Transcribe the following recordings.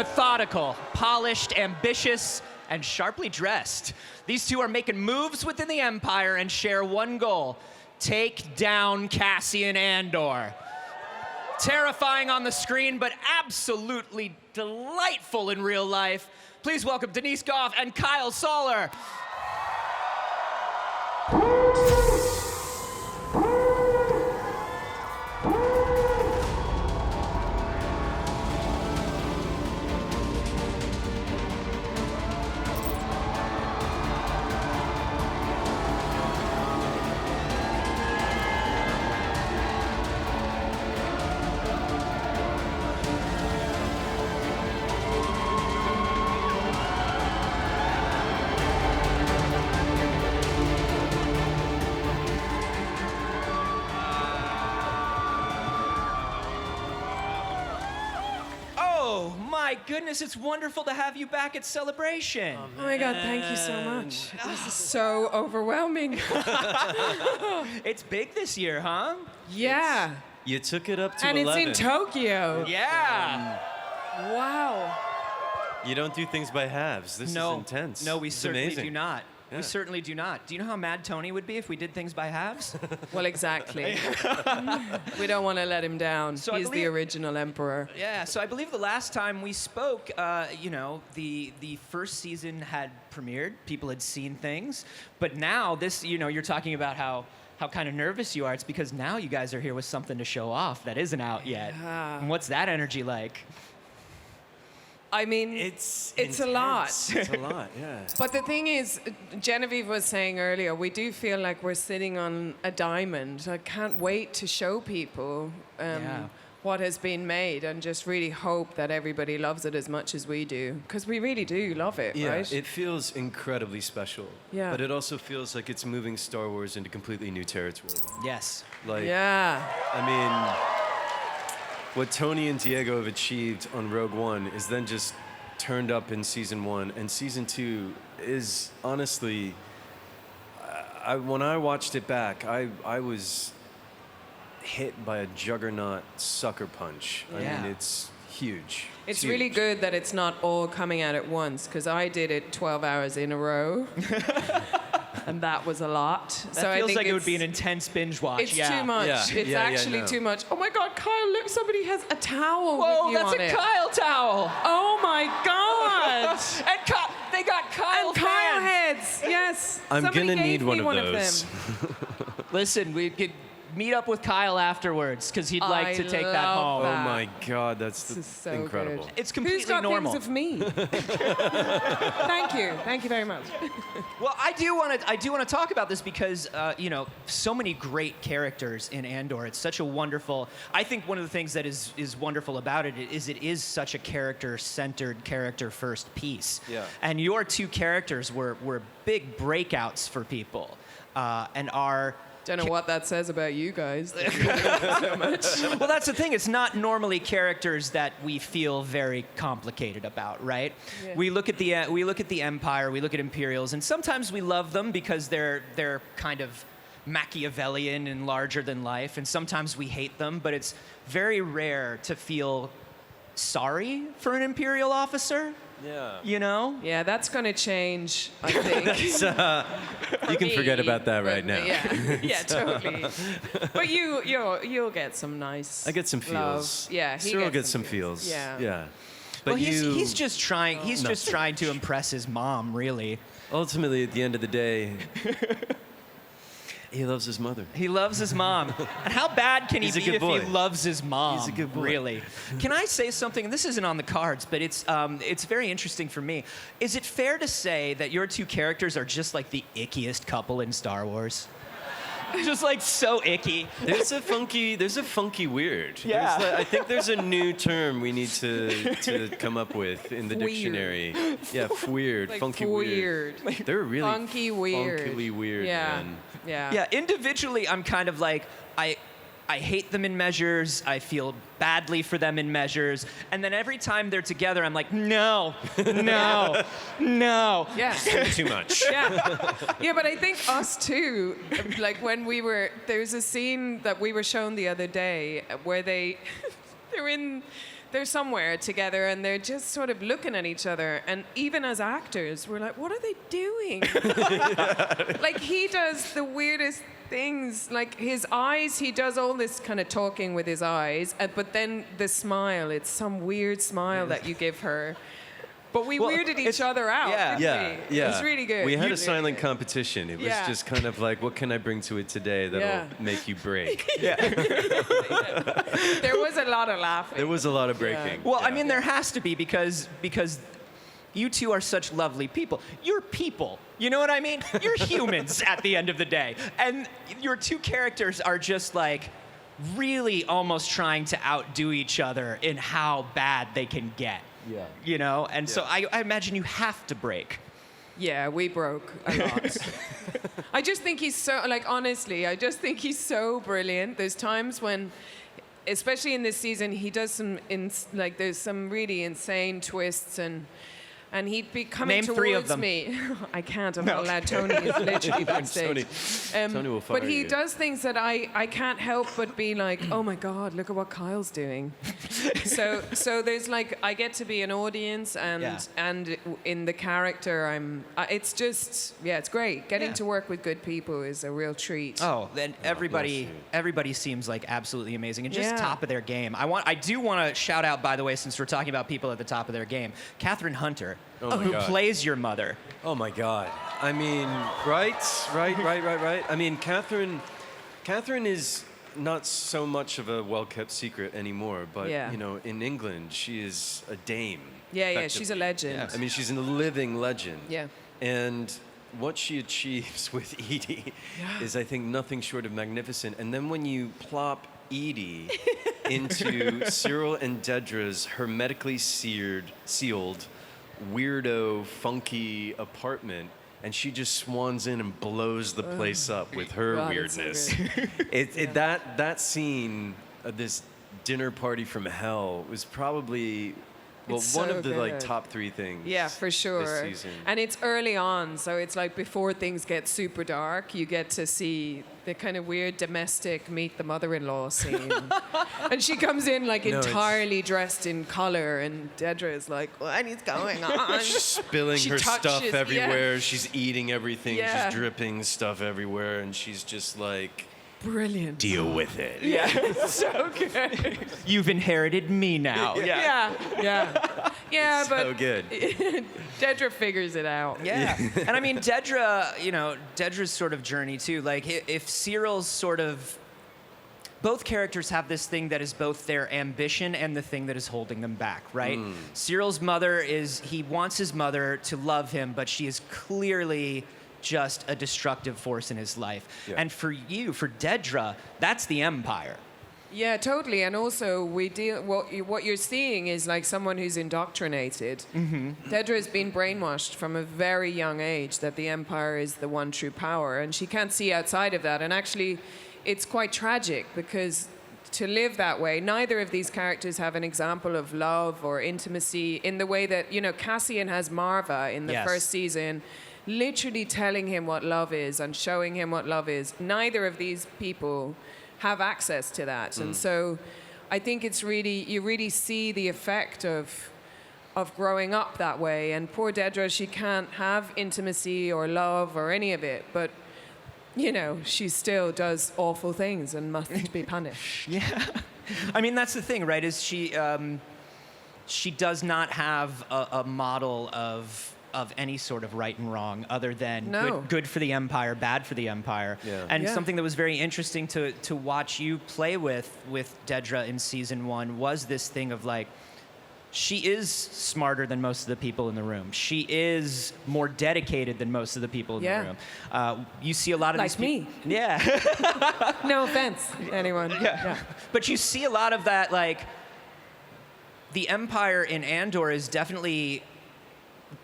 Methodical, polished, ambitious, and sharply dressed. These two are making moves within the Empire and share one goal: take down Cassian Andor. Terrifying on the screen, but absolutely delightful in real life. Please welcome Denise Gough and Kyle Soller. My goodness, it's wonderful to have you back at Celebration. Oh my God, thank you so much. This is so overwhelming. It's big this year, huh? Yeah. You took it up to and 11. it's in Tokyo. Yeah. Wow. You don't do things by halves. This is intense. No, we This is certainly amazing. do not. Yeah. We certainly do not. Do you know how mad Tony would be if we did things by halves? Well, exactly. We don't want to let him down. So I He's the believe- original emperor. Yeah, so I believe the last time we spoke, the first season had premiered. People had seen things. But now this, you're talking about how kind of nervous you are. It's because now you guys are here with something to show off that isn't out yet. Yeah. And what's that energy like? I mean, It's a lot. It's a lot, yeah. But the thing is, Genevieve was saying earlier, we do feel like we're sitting on a diamond. I can't wait to show people what has been made and just really hope that everybody loves it as much as we do. Because we really do love it, Yeah, right? it feels incredibly special. Yeah. But it also feels like it's moving Star Wars into completely new territory. Yes. Like, Yeah. I mean, what Tony and Diego have achieved on Rogue One is then just turned up in Season 1. And Season 2 is honestly, when I watched it back, I was hit by a juggernaut sucker punch. I Yeah. mean, it's huge. It's huge. really good that it's not all coming out at once, because I did it 12 hours in a row. And that was a lot. That feels like it would be an intense binge watch. It's too much. Yeah. It's Yeah, actually no. too much. Oh my God, Kyle, look, somebody has a towel Whoa, with you that's on a it. Kyle towel. Oh my God. And they got Kyle And Kyle fans. heads, yes. I'm Somebody gonna gave need me one of them. those. Listen, we could meet up with Kyle afterwards because he'd like to take that love home. that. Oh my God, that's This is so incredible. good. It's completely Who's got normal. things of me? Thank you very much. Well, I do want to talk about this because so many great characters in Andor. It's such a wonderful. I think one of the things that is wonderful about it is such a character-centered, character-first piece. Yeah. And your two characters were big breakouts for people, and are. Don't know what that says about you guys. So much. Well, that's the thing. It's not normally characters that we feel very complicated about, right? Yeah. We look at the Empire, we look at Imperials, and sometimes we love them because they're kind of Machiavellian and larger than life, and sometimes we hate them. But it's very rare to feel sorry for an Imperial officer. Yeah. You know? Yeah, that's going to change, I think. You can forget about that right now. Yeah, totally. But you'll get some nice. I get some love. feels. Yeah, he Cyril gets gets some some feels. Yeah. Yeah. But Well, you, he's just trying. He's No. just trying to impress his mom, really. ultimately, at the end of the day, he loves his mother. He loves his mom. And how bad can he He's a be good if boy. he loves his mom? He's a good boy. Really. Can I say something? And this isn't on the cards, but it's very interesting for me. Is it fair to say that your two characters are just like the ickiest couple in Star Wars? Just like so icky. There's a funky weird. Yeah. I think there's a new term we need to come up with in the Weird. dictionary. Yeah, weird, Like funky weird. They're really Funky weird. funkily weird, Yeah. man. Yeah. Yeah, individually, I'm kind of like, I hate them in measures. I feel badly for them in measures. And then every time they're together, I'm like, no. Yeah. Too much. Yeah. Yeah, but I think us too, like when there's a scene that we were shown the other day where they're in they're somewhere together and they're just sort of looking at each other. And even as actors, we're like, what are they doing? Like, he does the weirdest things. Like, his eyes, he does all this kind of talking with his eyes, but then the smile, it's some weird smile that you give her. But we weirded each other out. Didn't we? It was really good. We had a silent competition. It was Yeah. just kind of like, what can I bring to it today that'll make you break? There was a lot of laughing. There was a lot of breaking. Well, I mean, there has to be because you two are such lovely people. You're people. You know what I mean? You're humans at the end of the day. And your two characters are just like really almost trying to outdo each other in how bad they can get. Yeah. You know? And so I imagine you have to break. Yeah, we broke a lot. I just think he's so, like, honestly, I just think he's so brilliant. There's times when, especially in this season, he does there's some really insane twists and he'd be coming Name 3 of towards them. me. I can't, I'm not allowed. Tony is literally backstage. Tony will fire But he you. does things that I can't help but be like, oh my God, look at what Kyle's doing. so there's like, I get to be an audience and in the character, it's just, it's great. Getting to work with good people is a real treat. Oh, then bless you. everybody seems like absolutely amazing and just Yeah. top of their game. I do want to shout out, by the way, since we're talking about people at the top of their game, Catherine Hunter, Oh my who God. plays your mother. Oh my God. I mean, right. I mean, Catherine is not so much of a well-kept secret anymore, but Yeah. you know, in England, she is a dame. Yeah, she's a legend. I mean, she's a living legend. Yeah. And what she achieves with Edie is, I think, nothing short of magnificent. And then when you plop Edie into Cyril and Dedra's hermetically sealed, weirdo, funky apartment, and she just swans in and blows the place up with her God, it's so weirdness. good. That scene of this dinner party from hell was probably It's one so of the like good. top 3 things. Yeah, for sure. This season. And it's early on, so it's like before things get super dark, you get to see the kind of weird domestic meet the mother-in-law scene. And she comes in like No, it's- entirely dressed in color, and Dedra is like, what is going on? She's spilling She her touches- stuff everywhere. She's eating everything. Yeah. She's dripping stuff everywhere, and she's just like, Brilliant. deal with it. So good. You've inherited me now. Yeah, So but good. Dedra figures it out. Yeah. And I mean, Dedra's sort of journey too. Like, if Cyril's sort of. Both characters have this thing that is both their ambition and the thing that is holding them back, right? Cyril's mother he wants his mother to love him, but she is clearly just a destructive force in his life. Yeah. And for Dedra, that's the Empire. Yeah, totally. And also, what you're seeing is like someone who's indoctrinated. Dedra has been brainwashed from a very young age that the Empire is the one true power, and she can't see outside of that. And actually, it's quite tragic because to live that way, neither of these characters have an example of love or intimacy in the way that, Cassian has Marva in the Yes. first season, literally telling him what love is and showing him what love is. Neither of these people have access to that. And so I think you really see the effect of growing up that way. And poor Dedra, she can't have intimacy or love or any of it, but she still does awful things and must be punished. Yeah. I mean, that's the thing, right? Is she does not have a model of any sort of right and wrong other than No. good for the Empire, bad for the Empire. Yeah. And Yeah. something that was very interesting to watch you play with Dedra in season 1 was this thing of like, she is smarter than most of the people in the room. She is more dedicated than most of the people in Yeah. the room. You see a lot of Like these people. me. Yeah. No offense, anyone. Yeah. But you see a lot of that, like, the Empire in Andor is definitely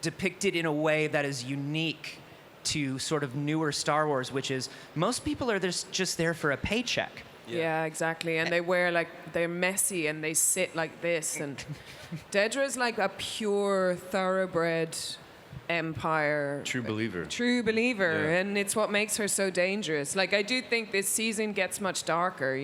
depicted in a way that is unique to sort of newer Star Wars, which is most people are just there for a paycheck. Yeah, exactly. And they wear they're messy and they sit like this. And Dedra's like a pure, thoroughbred Empire. True believer. True believer. Yeah. And it's what makes her so dangerous. Like, I do think this season gets much darker,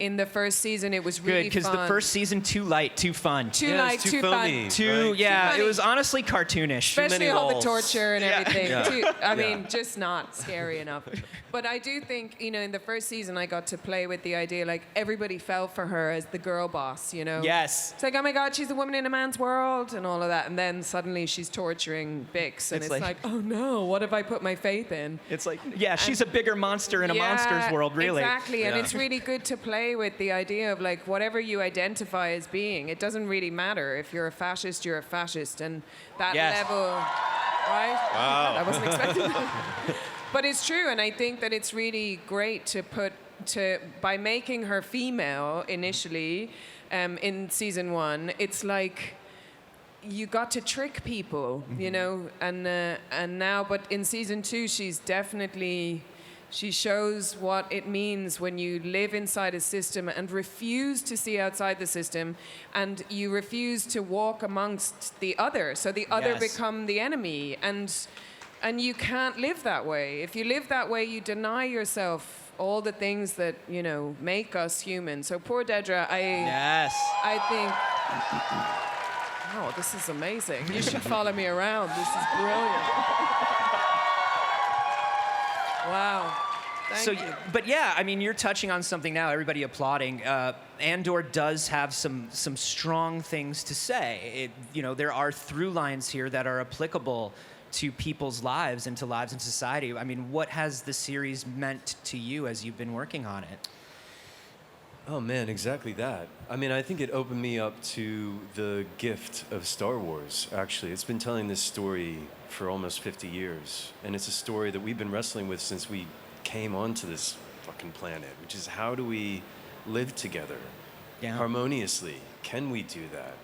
in the first season, it was really Good, because fun. the first season, too light, too fun. Too Yeah, light, it's too too foamy. fun. Too, Right. yeah, Too it funny. was honestly cartoonish. Especially many all the holes. torture and everything. Yeah. I Yeah. mean, just not scary enough. But I do think, you know, in the first season, I got to play with the idea, like, everybody fell for her as the girl boss, you know? Yes. It's like, oh my God, she's a woman in a man's world and all of that. And then suddenly she's torturing Bix. And It's it's like- like, oh no, what have I put my faith in? It's like, yeah, she's a bigger monster in a monster's world, really. Exactly, and Yeah. it's really good to play with the idea of like whatever you identify as being, it doesn't really matter. If you're a fascist, you're a fascist, and that Yes. level, right? Wow. I wasn't expecting that. But it's true, and I think that it's really great by making her female initially in season 1, it's like you got to trick people, you know, and now, but in season 2, she shows what it means when you live inside a system and refuse to see outside the system, and you refuse to walk amongst the other. So the other Yes. become the enemy, and you can't live that way. If you live that way, you deny yourself all the things that, you know, make us human. So poor Dedra, Yes. I think. Oh, this is amazing. You should follow me around. This is brilliant. Wow. Thank you. But yeah, I mean, you're touching on something now. Everybody applauding. Andor does have some strong things to say. You know, there are through lines here that are applicable to people's lives and to lives in society. I mean, what has the series meant to you as you've been working on it? Oh man, exactly that. I mean, I think it opened me up to the gift of Star Wars, actually. It's been telling this story for almost 50 years. And it's a story that we've been wrestling with since we came onto this fucking planet, which is how do we live together harmoniously? Can we do that?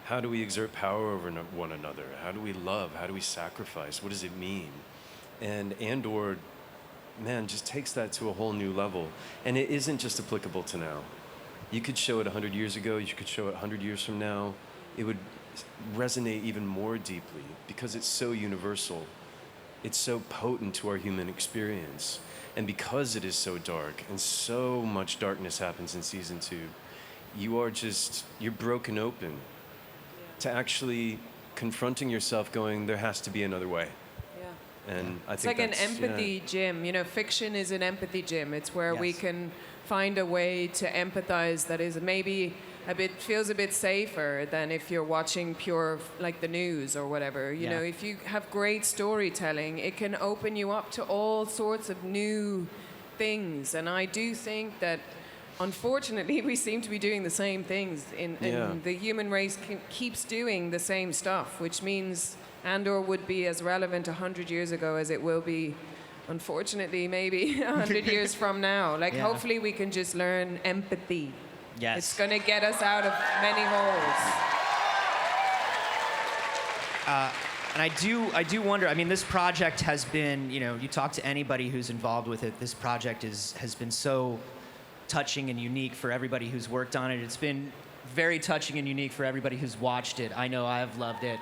How do we exert power over one another? How do we love? How do we sacrifice? What does it mean? And Andor, man, just takes that to a whole new level. And it isn't just applicable to now. You could show it 100 years ago, you could show it 100 years from now. It would resonate even more deeply because it's so universal. It's so potent to our human experience. And because it is so dark and so much darkness happens in season 2, you're broken open to actually confronting yourself going, there has to be another way. And I It's think like an that's, empathy gym. You know, fiction is an empathy gym. It's where we Yes. can find a way to empathize that is maybe feels a bit safer than if you're watching pure, like the news or whatever. You know, if you have great storytelling, it can open you up to all sorts of new things. And I do think that, unfortunately, we seem to be doing the same things. And the human race keeps doing the same stuff, which means Andor would be as relevant 100 years ago as it will be, unfortunately, maybe 100 years from now. Like, hopefully we can just learn empathy. Yes. It's going to get us out of many holes. And I do wonder, I mean, this project has been, you know, you talk to anybody who's involved with it, this project has been so touching and unique for everybody who's worked on it. It's been very touching and unique for everybody who's watched it. I know I have loved it.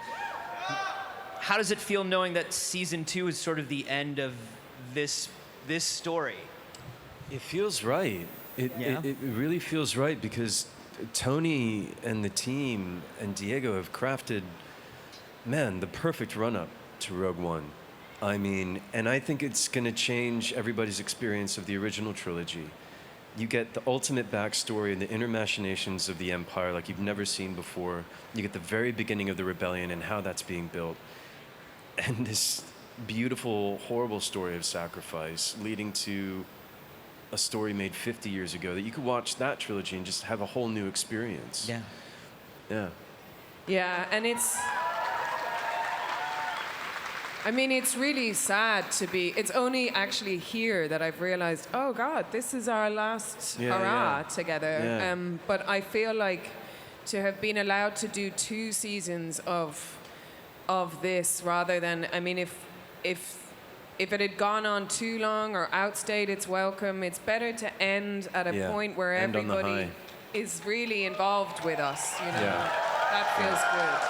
How does it feel knowing that season 2 is sort of the end of this story? It feels right. It really feels right because Tony and the team and Diego have crafted, man, the perfect run-up to Rogue One. I mean, and I think it's going to change everybody's experience of the original trilogy. You get the ultimate backstory and the inner machinations of the Empire like you've never seen before. You get the very beginning of the rebellion and how that's being built. And this beautiful, horrible story of sacrifice leading to a story made 50 years ago that you could watch that trilogy and just have a whole new experience. Yeah. Yeah. Yeah, and it's really sad to be. It's only actually here that I've realized, oh God, this is our last hurrah together. Yeah. But I feel like to have been allowed to do 2 seasons of this rather than, I mean, if it had gone on too long or outstayed its welcome, it's better to end at a point where End on the everybody is really involved with us. You know, that feels good.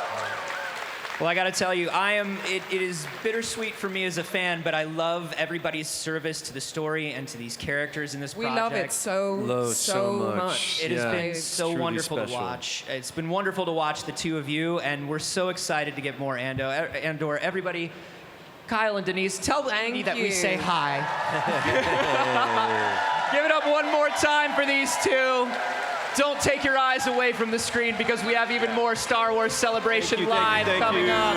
Well, I got to tell you, it is bittersweet for me as a fan, but I love everybody's service to the story and to these characters in this We project. love it so much. It has Yeah. been It's so truly wonderful to special. watch. It's been wonderful to watch the two of you, and we're so excited to get more Andor. Everybody, Kyle and Denise, tell me that we you. say hi. Give it up one more time for these two. Don't take your eyes away from the screen because we have even more Star Wars Celebration Live coming up.